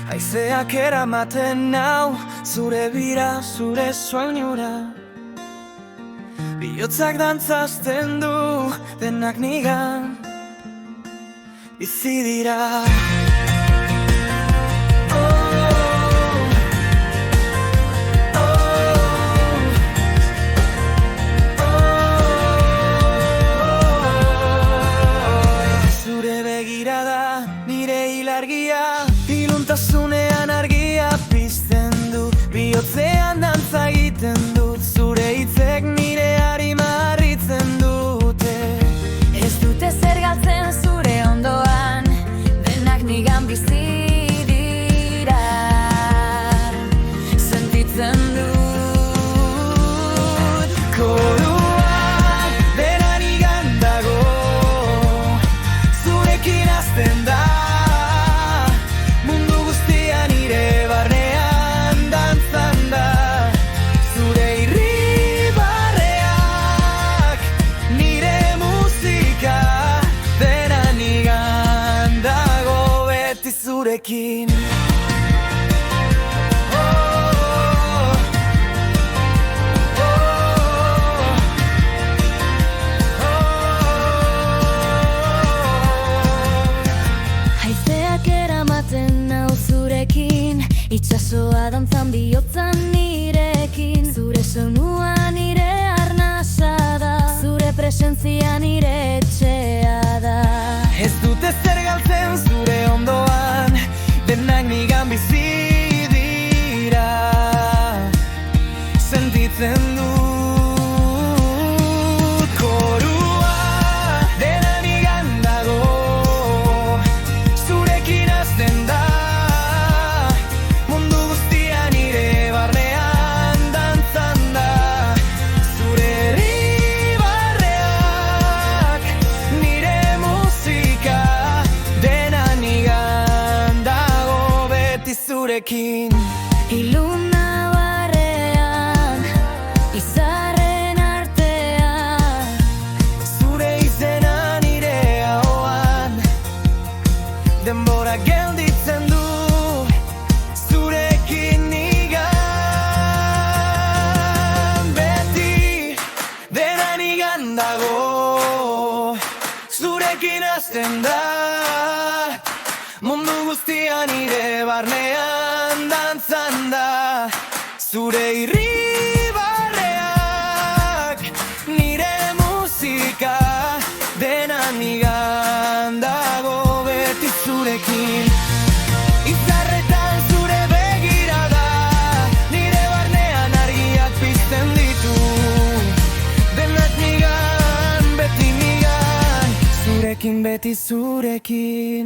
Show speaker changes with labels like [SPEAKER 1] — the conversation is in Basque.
[SPEAKER 1] Haizeak eramaten nau, zure bira, zure soinura. Bihotzak dantzazten du, denak nigan bizi dira. Zure begirada, nire ilargia, iluntasunean argia pizten du. Bihotzean dantza egiten dut, zure hitzek nire arima harritzen dute.
[SPEAKER 2] Ez dute zer galtzen zure ondoan, denak nigan bizi dira. Sentitzen dut
[SPEAKER 1] koruak dena nigan dago, zurekin hasten da. Mundu guztia nire barnean dantzan da. Zure irribarreak, nire musika, dena nigan dago beti zurekin.
[SPEAKER 2] Haizeak eramaten nau zurekin, itsasoa dantzan bihotzan nirekin. Zure soinua nire arnasa da, zure presentzia nire etxea da.
[SPEAKER 1] Ez dute zer galtzen zure ondoan, denak nigan bizi dira. Sentitzen dut korua, dena nigan dago, zurekin hasten da. Mundu guztia nire barnean dantzan da. Zure irribarreak, nire musika, dena nigan dago beti zurekin.
[SPEAKER 2] Iluna barrean, izarren artean,
[SPEAKER 1] Zure izena nire ahoan, denbora gelditzen du, zurekin nigan beti, dena nigan dago, zurekin hasten da. Mundu guztia nire barnean dantzan da. Zure irribarreak, nire musika, dena nigan dago beti zurekin. Izarretan zure begirada, nire barnean argiak pizten ditu. Denak nigan, beti nigan, zurekin beti zurekin.